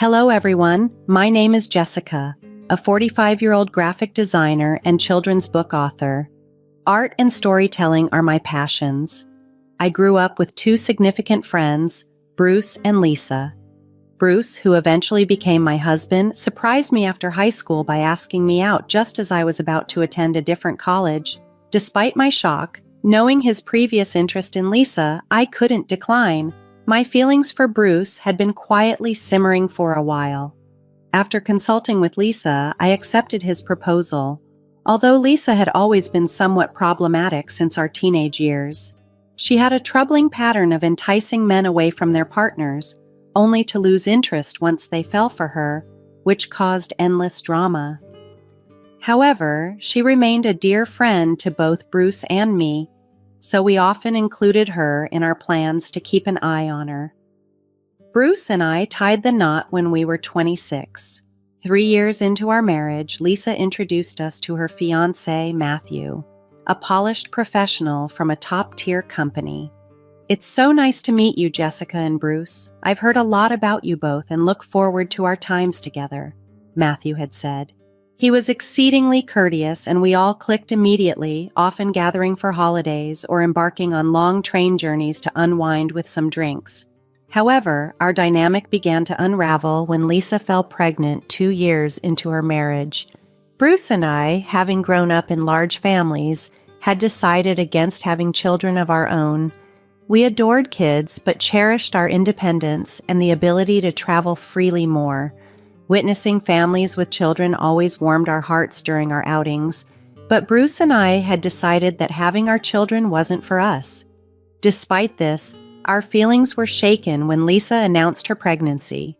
Hello everyone, my name is Jessica, a 45-year-old graphic designer and children's book author. Art and storytelling are my passions. I grew up with two significant friends, Bruce and Lisa. Bruce, who eventually became my husband, surprised me after high school by asking me out just as I was about to attend a different college. Despite my shock, knowing his previous interest in Lisa, I couldn't decline. My feelings for Bruce had been quietly simmering for a while. After consulting with Lisa, I accepted his proposal, although Lisa had always been somewhat problematic since our teenage years. She had a troubling pattern of enticing men away from their partners, only to lose interest once they fell for her, which caused endless drama. However, she remained a dear friend to both Bruce and me, so we often included her in our plans to keep an eye on her. Bruce and I tied the knot when we were 26. 3 years into our marriage, Lisa introduced us to her fiancé, Matthew, a polished professional from a top-tier company. "It's so nice to meet you, Jessica and Bruce. I've heard a lot about you both and look forward to our times together," Matthew had said. He was exceedingly courteous and we all clicked immediately, often gathering for holidays or embarking on long train journeys to unwind with some drinks. However, our dynamic began to unravel when Lisa fell pregnant 2 years into our marriage. Bruce and I, having grown up in large families, had decided against having children of our own. We adored kids, but cherished our independence and the ability to travel freely more. Witnessing families with children always warmed our hearts during our outings, but Bruce and I had decided that having our children wasn't for us. Despite this, our feelings were shaken when Lisa announced her pregnancy.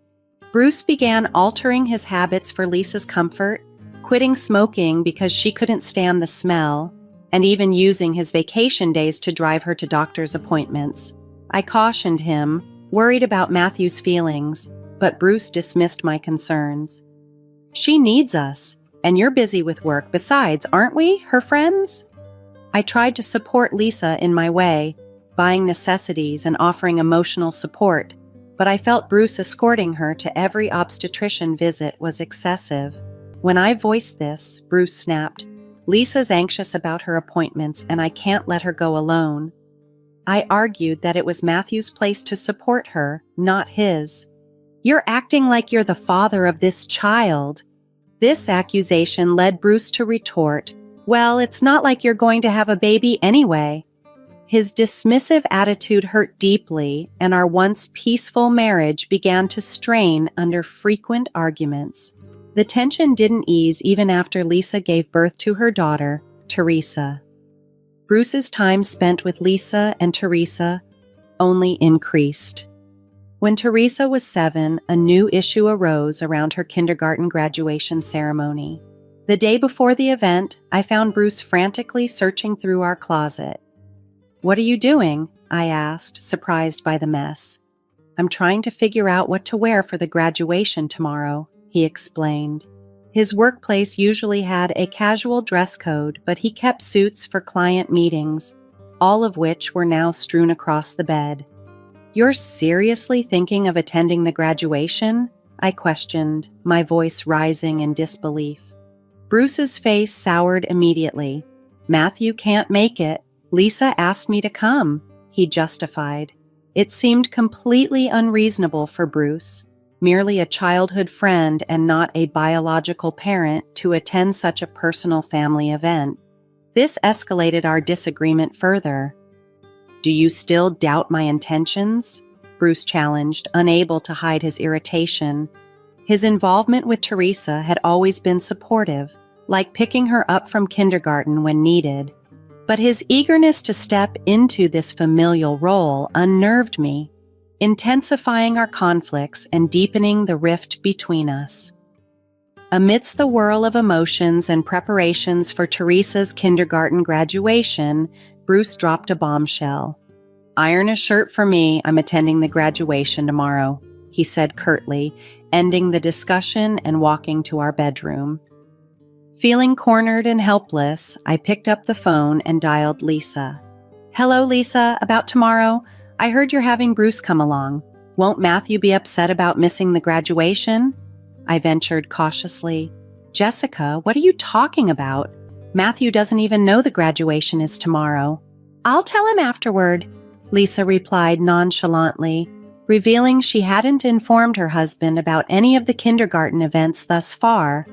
Bruce began altering his habits for Lisa's comfort, quitting smoking because she couldn't stand the smell, and even using his vacation days to drive her to doctor's appointments. I cautioned him, worried about Matthew's feelings, but Bruce dismissed my concerns. "She needs us, and you're busy with work besides, aren't we, her friends?" I tried to support Lisa in my way, buying necessities and offering emotional support, but I felt Bruce escorting her to every obstetrician visit was excessive. When I voiced this, Bruce snapped, "Lisa's anxious about her appointments and I can't let her go alone." I argued that it was Matthew's place to support her, not his. "You're acting like you're the father of this child." This accusation led Bruce to retort, "Well, it's not like you're going to have a baby anyway." His dismissive attitude hurt deeply, and our once peaceful marriage began to strain under frequent arguments. The tension didn't ease even after Lisa gave birth to her daughter, Teresa. Bruce's time spent with Lisa and Teresa only increased. When Teresa was 7, a new issue arose around her kindergarten graduation ceremony. The day before the event, I found Bruce frantically searching through our closet. "What are you doing?" I asked, surprised by the mess. "I'm trying to figure out what to wear for the graduation tomorrow," he explained. His workplace usually had a casual dress code, but he kept suits for client meetings, all of which were now strewn across the bed. "You're seriously thinking of attending the graduation?" I questioned, my voice rising in disbelief. Bruce's face soured immediately. "Matthew can't make it. Lisa asked me to come," he justified. It seemed completely unreasonable for Bruce, merely a childhood friend and not a biological parent, to attend such a personal family event. This escalated our disagreement further. "Do you still doubt my intentions?" Bruce challenged, unable to hide his irritation. His involvement with Teresa had always been supportive, like picking her up from kindergarten when needed. But his eagerness to step into this familial role unnerved me, intensifying our conflicts and deepening the rift between us. Amidst the whirl of emotions and preparations for Teresa's kindergarten graduation, Bruce dropped a bombshell. "Iron a shirt for me. I'm attending the graduation tomorrow," he said curtly, ending the discussion and walking to our bedroom. Feeling cornered and helpless, I picked up the phone and dialed Lisa. "Hello, Lisa. About tomorrow? I heard you're having Bruce come along." Won't Matthew be upset about missing the graduation? I ventured cautiously. Jessica, what are you talking about? Matthew doesn't even know the graduation is tomorrow. I'll tell him afterward, Lisa replied nonchalantly, revealing she hadn't informed her husband about any of the kindergarten events thus far.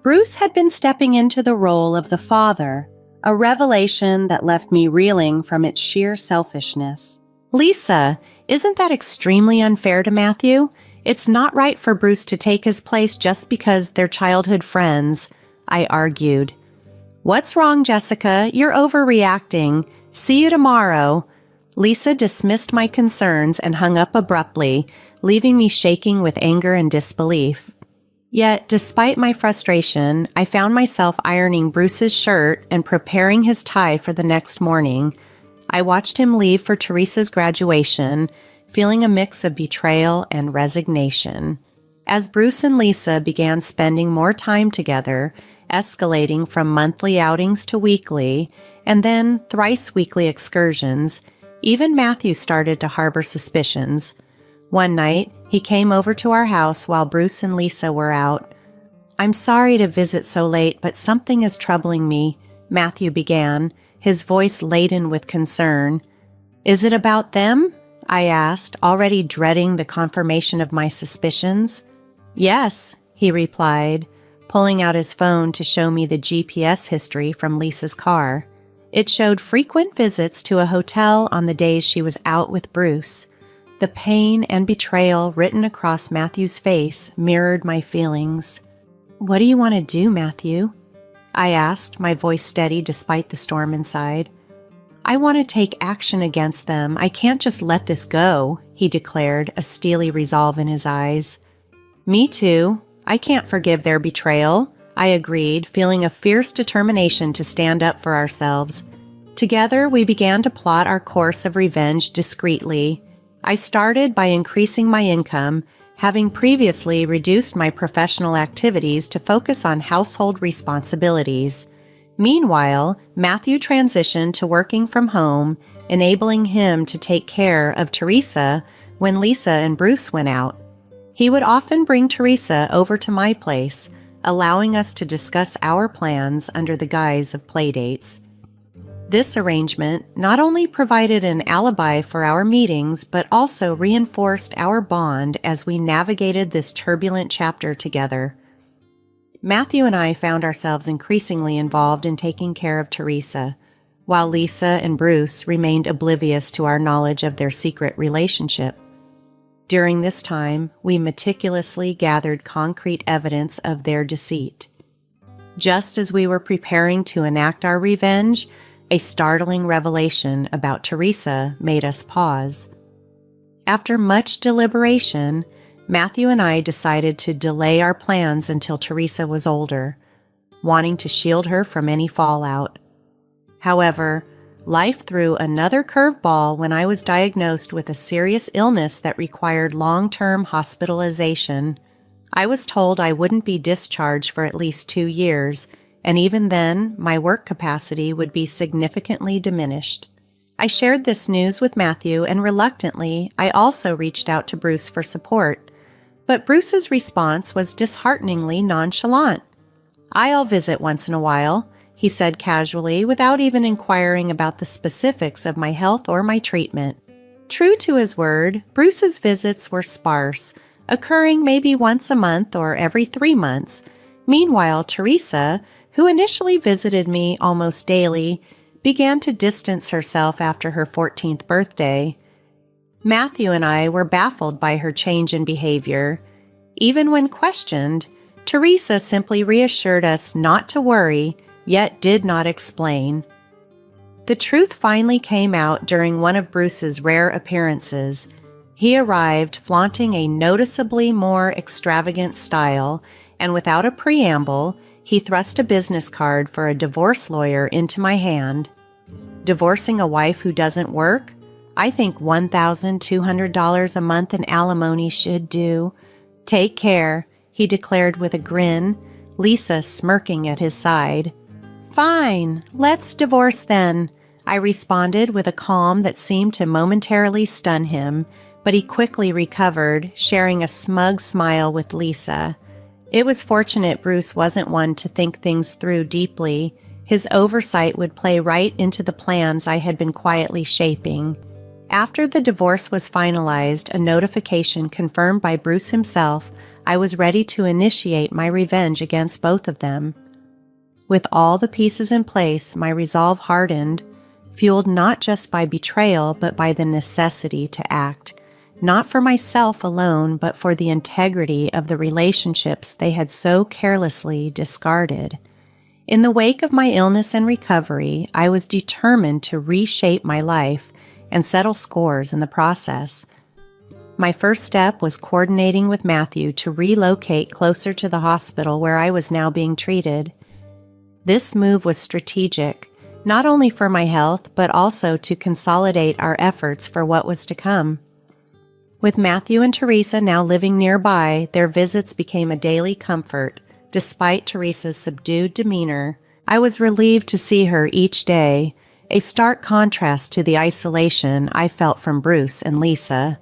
Bruce had been stepping into the role of the father, a revelation that left me reeling from its sheer selfishness. Lisa, isn't that extremely unfair to Matthew? It's not right for Bruce to take his place just because they're childhood friends, I argued. What's wrong, Jessica? You're overreacting. See you tomorrow. Lisa dismissed my concerns and hung up abruptly, leaving me shaking with anger and disbelief. Yet, despite my frustration, I found myself ironing Bruce's shirt and preparing his tie for the next morning. I watched him leave for Teresa's graduation, feeling a mix of betrayal and resignation. As Bruce and Lisa began spending more time together, escalating from monthly outings to weekly, and then thrice-weekly excursions, even Matthew started to harbor suspicions. One night, he came over to our house while Bruce and Lisa were out. I'm sorry to visit so late, but something is troubling me, Matthew began, his voice laden with concern. Is it about them? I asked, already dreading the confirmation of my suspicions. Yes, he replied, pulling out his phone to show me the GPS history from Lisa's car. It showed frequent visits to a hotel on the days she was out with Bruce. The pain and betrayal written across Matthew's face mirrored my feelings. What do you want to do, Matthew? I asked, my voice steady despite the storm inside. I want to take action against them. I can't just let this go, he declared, a steely resolve in his eyes. Me too. I can't forgive their betrayal, I agreed, feeling a fierce determination to stand up for ourselves. Together, we began to plot our course of revenge discreetly. I started by increasing my income, having previously reduced my professional activities to focus on household responsibilities. Meanwhile, Matthew transitioned to working from home, enabling him to take care of Teresa when Lisa and Bruce went out. He would often bring Teresa over to my place, allowing us to discuss our plans under the guise of playdates. This arrangement not only provided an alibi for our meetings, but also reinforced our bond as we navigated this turbulent chapter together. Matthew and I found ourselves increasingly involved in taking care of Teresa, while Lisa and Bruce remained oblivious to our knowledge of their secret relationship. During this time, we meticulously gathered concrete evidence of their deceit. Just as we were preparing to enact our revenge, a startling revelation about Teresa made us pause. After much deliberation, Matthew and I decided to delay our plans until Teresa was older, wanting to shield her from any fallout. However, life threw another curveball when I was diagnosed with a serious illness that required long-term hospitalization. I was told I wouldn't be discharged for at least 2 years, and even then, my work capacity would be significantly diminished. I shared this news with Matthew, and reluctantly, I also reached out to Bruce for support. But Bruce's response was dishearteningly nonchalant. I'll visit once in a while, he said casually, without even inquiring about the specifics of my health or my treatment. True to his word, Bruce's visits were sparse, occurring maybe once a month or every 3 months. Meanwhile, Teresa, who initially visited me almost daily, began to distance herself after her 14th birthday. Matthew and I were baffled by her change in behavior. Even when questioned, Teresa simply reassured us not to worry, yet did not explain. The truth finally came out during one of Bruce's rare appearances. He arrived flaunting a noticeably more extravagant style, and without a preamble, he thrust a business card for a divorce lawyer into my hand. Divorcing a wife who doesn't work? I think $1,200 a month in alimony should do. Take care, he declared with a grin, Lisa smirking at his side. Fine, let's divorce then, I responded with a calm that seemed to momentarily stun him, but he quickly recovered, sharing a smug smile with Lisa. It was fortunate Bruce wasn't one to think things through deeply. His oversight would play right into the plans I had been quietly shaping. After the divorce was finalized, a notification confirmed by Bruce himself, I was ready to initiate my revenge against both of them. With all the pieces in place, my resolve hardened, fueled not just by betrayal, but by the necessity to act, not for myself alone, but for the integrity of the relationships they had so carelessly discarded. In the wake of my illness and recovery, I was determined to reshape my life and settle scores in the process. My first step was coordinating with Matthew to relocate closer to the hospital where I was now being treated. This move was strategic, not only for my health, but also to consolidate our efforts for what was to come. With Matthew and Teresa now living nearby, their visits became a daily comfort. Despite Teresa's subdued demeanor, I was relieved to see her each day, a stark contrast to the isolation I felt from Bruce and Lisa.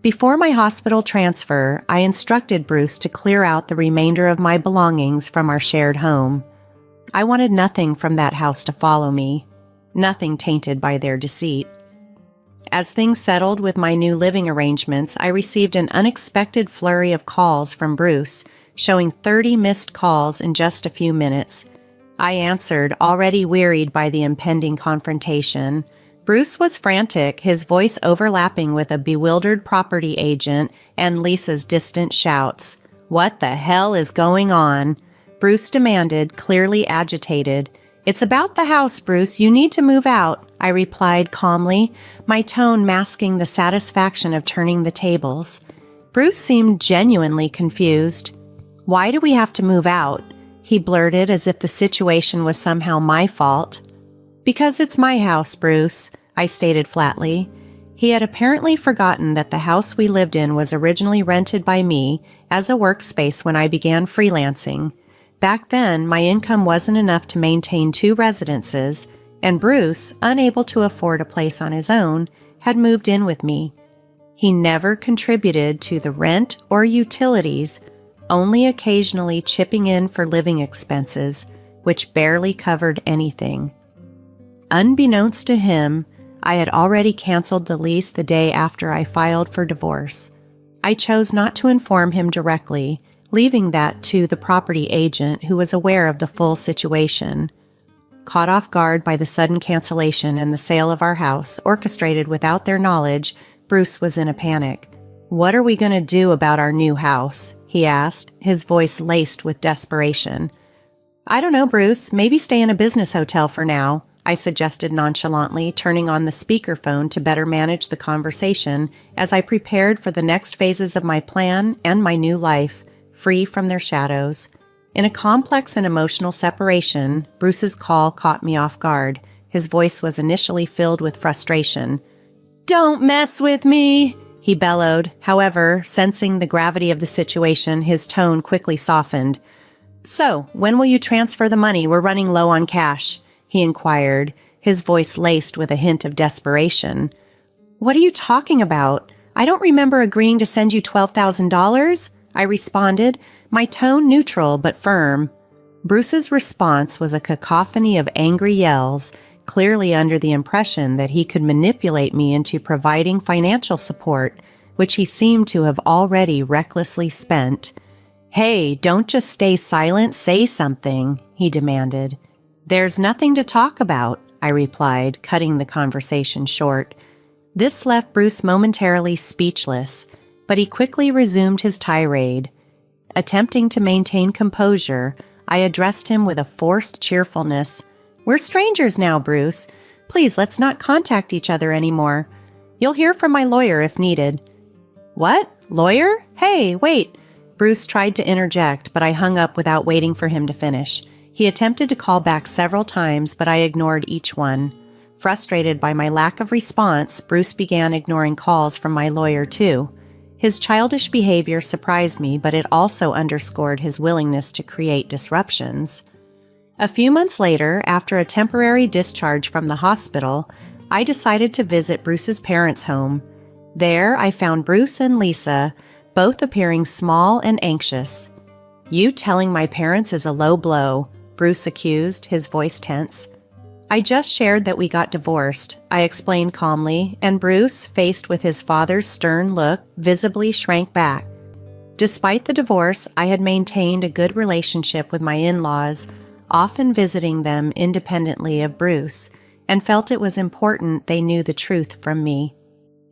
Before my hospital transfer, I instructed Bruce to clear out the remainder of my belongings from our shared home. I wanted nothing from that house to follow me, nothing tainted by their deceit. As things settled with my new living arrangements, I received an unexpected flurry of calls from Bruce, showing 30 missed calls in just a few minutes. I answered, already wearied by the impending confrontation. Bruce was frantic, his voice overlapping with a bewildered property agent and Lisa's distant shouts. "What the hell is going on?" Bruce demanded, clearly agitated. "It's about the house, Bruce. You need to move out," I replied calmly, my tone masking the satisfaction of turning the tables. Bruce seemed genuinely confused. "Why do we have to move out?" he blurted as if the situation was somehow my fault. "Because it's my house, Bruce," I stated flatly. He had apparently forgotten that the house we lived in was originally rented by me as a workspace when I began freelancing. Back then, my income wasn't enough to maintain 2 residences, and Bruce, unable to afford a place on his own, had moved in with me. He never contributed to the rent or utilities, only occasionally chipping in for living expenses, which barely covered anything. Unbeknownst to him, I had already canceled the lease the day after I filed for divorce. I chose not to inform him directly, leaving that to the property agent who was aware of the full situation. Caught off guard by the sudden cancellation and the sale of our house, orchestrated without their knowledge, Bruce was in a panic. "What are we going to do about our new house?" he asked, his voice laced with desperation. "I don't know, Bruce. Maybe stay in a business hotel for now," I suggested nonchalantly, turning on the speakerphone to better manage the conversation as I prepared for the next phases of my plan and my new life, free from their shadows. In a complex and emotional separation, Bruce's call caught me off guard. His voice was initially filled with frustration. "Don't mess with me!" he bellowed. However, sensing the gravity of the situation, his tone quickly softened. "So, when will you transfer the money? We're running low on cash," he inquired, his voice laced with a hint of desperation. "What are you talking about? I don't remember agreeing to send you $12,000, I responded, my tone neutral but firm. Bruce's response was a cacophony of angry yells, clearly under the impression that he could manipulate me into providing financial support, which he seemed to have already recklessly spent. "Hey, don't just stay silent, say something," he demanded. "There's nothing to talk about," I replied, cutting the conversation short. This left Bruce momentarily speechless, but he quickly resumed his tirade. Attempting to maintain composure, I addressed him with a forced cheerfulness. "We're strangers now, Bruce. Please, let's not contact each other anymore. You'll hear from my lawyer if needed." "What? Lawyer? Hey, wait!" Bruce tried to interject, but I hung up without waiting for him to finish. He attempted to call back several times, but I ignored each one. Frustrated by my lack of response, Bruce began ignoring calls from my lawyer too. His childish behavior surprised me, but it also underscored his willingness to create disruptions. A few months later, after a temporary discharge from the hospital, I decided to visit Bruce's parents' home. There, I found Bruce and Lisa, both appearing small and anxious. "You telling my parents is a low blow," Bruce accused, his voice tense. "I just shared that we got divorced," I explained calmly, and Bruce, faced with his father's stern look, visibly shrank back. Despite the divorce, I had maintained a good relationship with my in-laws, often visiting them independently of Bruce, and felt it was important they knew the truth from me.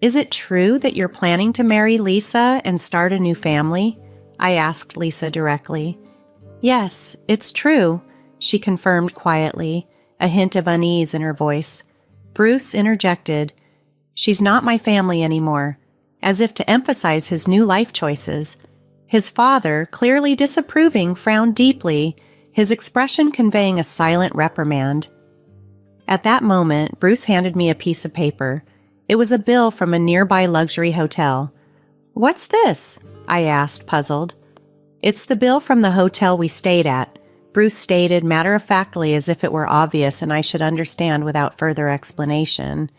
"Is it true that you're planning to marry Lisa and start a new family?" I asked Lisa directly. "Yes, it's true," she confirmed quietly, a hint of unease in her voice. Bruce interjected, "She's not my family anymore," as if to emphasize his new life choices. His father, clearly disapproving, frowned deeply, his expression conveying a silent reprimand. At that moment, Bruce handed me a piece of paper. It was a bill from a nearby luxury hotel. "What's this?" I asked, puzzled. "It's the bill from the hotel we stayed at," Bruce stated matter-of-factly, as if it were obvious and I should understand without further explanation.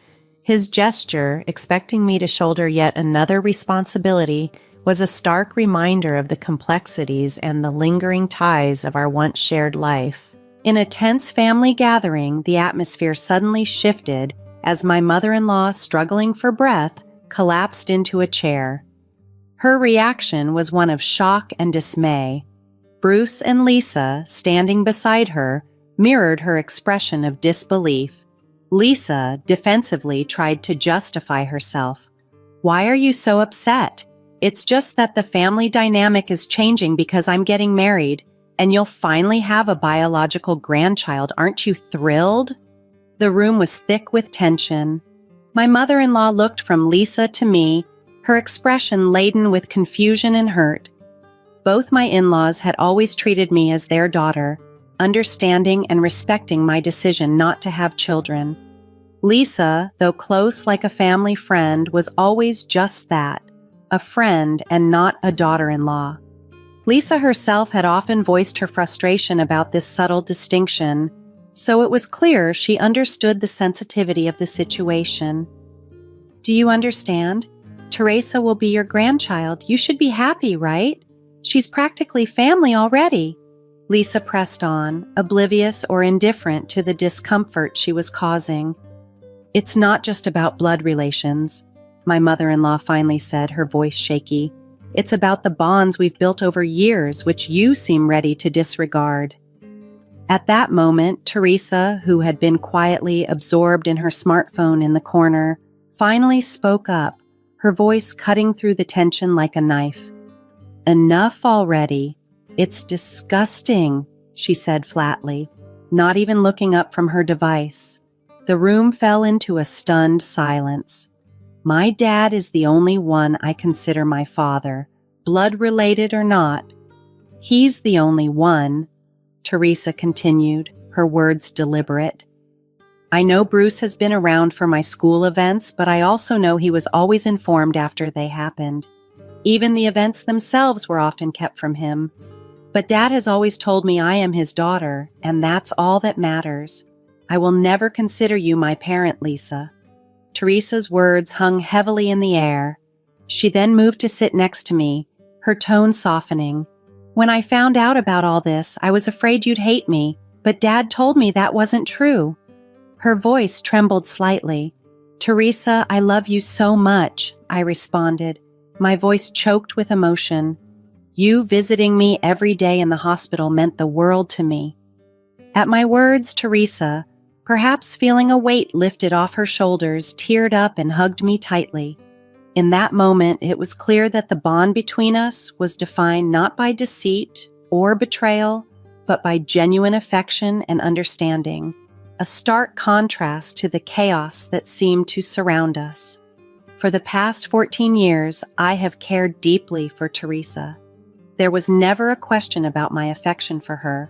His gesture, expecting me to shoulder yet another responsibility, was a stark reminder of the complexities and the lingering ties of our once shared life. In a tense family gathering, the atmosphere suddenly shifted as my mother-in-law, struggling for breath, collapsed into a chair. Her reaction was one of shock and dismay. Bruce and Lisa, standing beside her, mirrored her expression of disbelief. Lisa defensively tried to justify herself. "Why are you so upset? It's just that the family dynamic is changing because I'm getting married, and you'll finally have a biological grandchild. Aren't you thrilled?" The room was thick with tension. My mother-in-law looked from Lisa to me, her expression laden with confusion and hurt. Both my in-laws had always treated me as their daughter, understanding and respecting my decision not to have children. Lisa, though close like a family friend, was always just that, a friend and not a daughter-in-law. Lisa herself had often voiced her frustration about this subtle distinction, so it was clear she understood the sensitivity of the situation. "Do you understand? Teresa will be your grandchild. You should be happy, right? She's practically family already." Lisa pressed on, oblivious or indifferent to the discomfort she was causing. "It's not just about blood relations," my mother-in-law finally said, her voice shaky. "It's about the bonds we've built over years, which you seem ready to disregard." At that moment, Teresa, who had been quietly absorbed in her smartphone in the corner, finally spoke up, her voice cutting through the tension like a knife. "Enough already. It's disgusting," she said flatly, not even looking up from her device. The room fell into a stunned silence. "My dad is the only one I consider my father, blood-related or not. He's the only one," Teresa continued, her words deliberate. "I know Bruce has been around for my school events, but I also know he was always informed after they happened. Even the events themselves were often kept from him. But Dad has always told me I am his daughter, and that's all that matters. I will never consider you my parent, Lisa." Teresa's words hung heavily in the air. She then moved to sit next to me, her tone softening. "When I found out about all this, I was afraid you'd hate me, but Dad told me that wasn't true." Her voice trembled slightly. "Teresa, I love you so much," I responded, my voice choked with emotion. "You visiting me every day in the hospital meant the world to me." At my words, Teresa, perhaps feeling a weight lifted off her shoulders, teared up and hugged me tightly. In that moment, it was clear that the bond between us was defined not by deceit or betrayal, but by genuine affection and understanding, a stark contrast to the chaos that seemed to surround us. For the past 14 years, I have cared deeply for Teresa. There was never a question about my affection for her.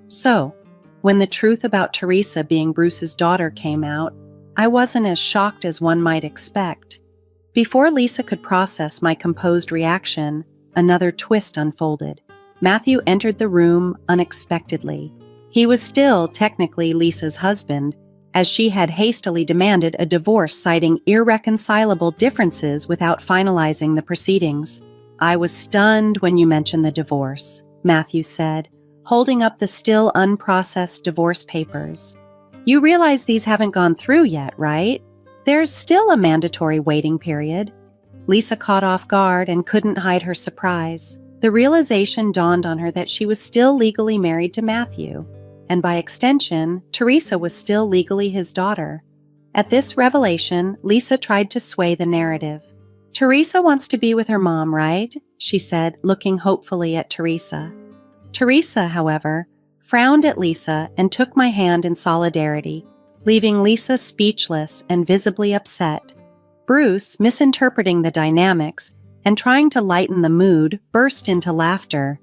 So, when the truth about Teresa being Bruce's daughter came out, I wasn't as shocked as one might expect. Before Lisa could process my composed reaction, another twist unfolded. Matthew entered the room unexpectedly. He was still technically Lisa's husband, as she had hastily demanded a divorce citing irreconcilable differences without finalizing the proceedings. "I was stunned when you mentioned the divorce," Matthew said, holding up the still unprocessed divorce papers. "You realize these haven't gone through yet, right? There's still a mandatory waiting period." Lisa caught off guard and couldn't hide her surprise. The realization dawned on her that she was still legally married to Matthew, and by extension, Teresa was still legally his daughter. At this revelation, Lisa tried to sway the narrative. "Teresa wants to be with her mom, right?" she said, looking hopefully at Teresa. Teresa, however, frowned at Lisa and took my hand in solidarity, leaving Lisa speechless and visibly upset. Bruce, misinterpreting the dynamics and trying to lighten the mood, burst into laughter.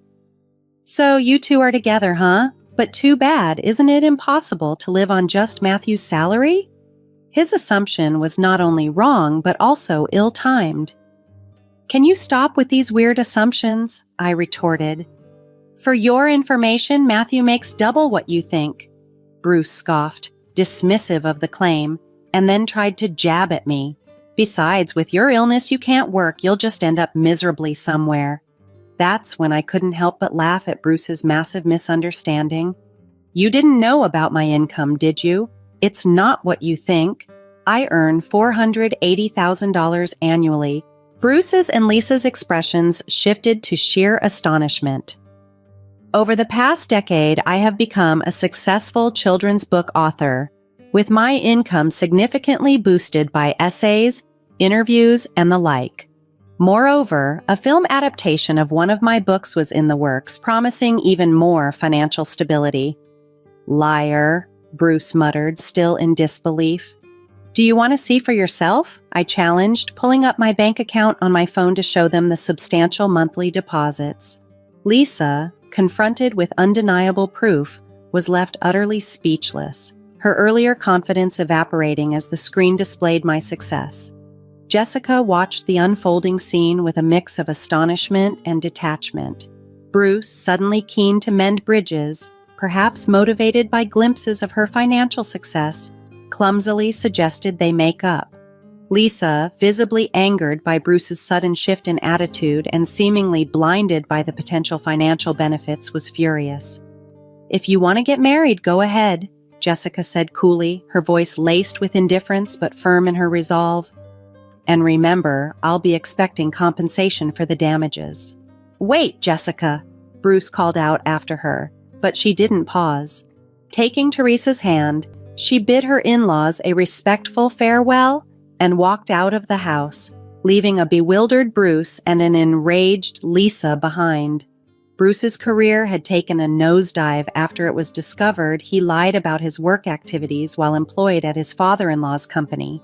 "So you two are together, huh? But too bad, isn't it impossible to live on just Matthew's salary?" His assumption was not only wrong, but also ill-timed. "Can you stop with these weird assumptions?" I retorted. "For your information, Matthew makes double what you think," Bruce scoffed, dismissive of the claim, and then tried to jab at me. "Besides, with your illness, you can't work. You'll just end up miserably somewhere." That's when I couldn't help but laugh at Bruce's massive misunderstanding. "You didn't know about my income, did you? It's not what you think. I earn $480,000 annually." Bruce's and Lisa's expressions shifted to sheer astonishment. "Over the past decade, I have become a successful children's book author, with my income significantly boosted by essays, interviews, and the like. Moreover, a film adaptation of one of my books was in the works, promising even more financial stability." "Liar," Bruce muttered, still in disbelief. "Do you want to see for yourself?" I challenged, pulling up my bank account on my phone to show them the substantial monthly deposits. Lisa, confronted with undeniable proof, was left utterly speechless, her earlier confidence evaporating as the screen displayed my success. Jessica watched the unfolding scene with a mix of astonishment and detachment. Bruce, suddenly keen to mend bridges, perhaps motivated by glimpses of her financial success, clumsily suggested they make up. Lisa, visibly angered by Bruce's sudden shift in attitude and seemingly blinded by the potential financial benefits, was furious. "If you want to get married, go ahead," Jessica said coolly, her voice laced with indifference but firm in her resolve. "And remember, I'll be expecting compensation for the damages." "Wait, Jessica," Bruce called out after her, but she didn't pause. Taking Teresa's hand, she bid her in-laws a respectful farewell and walked out of the house, leaving a bewildered Bruce and an enraged Lisa behind. Bruce's career had taken a nosedive after it was discovered he lied about his work activities while employed at his father-in-law's company.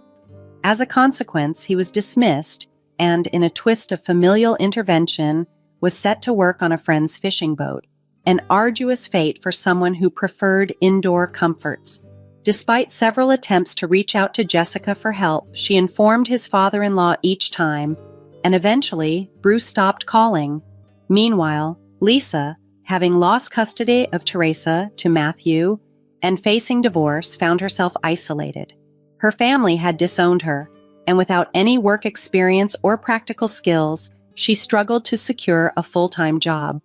As a consequence, he was dismissed and, in a twist of familial intervention, was set to work on a friend's fishing boat, an arduous fate for someone who preferred indoor comforts. Despite several attempts to reach out to Jessica for help, she informed his father-in-law each time, and eventually, Bruce stopped calling. Meanwhile, Lisa, having lost custody of Teresa to Matthew and facing divorce, found herself isolated. Her family had disowned her, and without any work experience or practical skills, she struggled to secure a full-time job.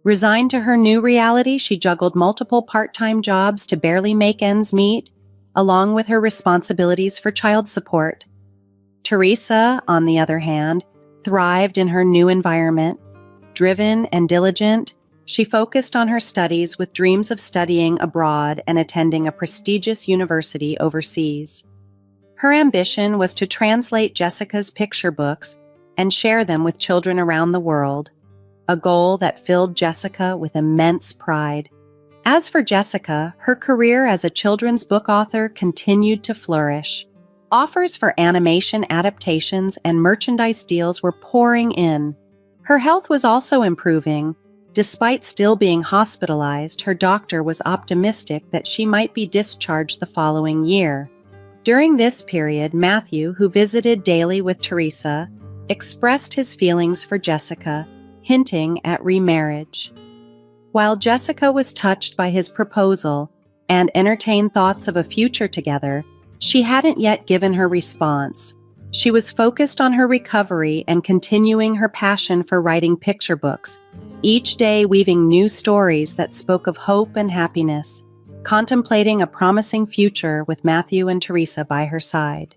Resigned to her new reality, she juggled multiple part-time jobs to barely make ends meet, along with her responsibilities for child support. Teresa, on the other hand, thrived in her new environment. Driven and diligent, she focused on her studies with dreams of studying abroad and attending a prestigious university overseas. Her ambition was to translate Jessica's picture books and share them with children around the world, a goal that filled Jessica with immense pride. As for Jessica, her career as a children's book author continued to flourish. Offers for animation adaptations and merchandise deals were pouring in. Her health was also improving. Despite still being hospitalized, her doctor was optimistic that she might be discharged the following year. During this period, Matthew, who visited daily with Teresa, expressed his feelings for Jessica, hinting at remarriage. While Jessica was touched by his proposal, and entertain thoughts of a future together, she hadn't yet given her response. She was focused on her recovery and continuing her passion for writing picture books, each day weaving new stories that spoke of hope and happiness, contemplating a promising future with Matthew and Teresa by her side.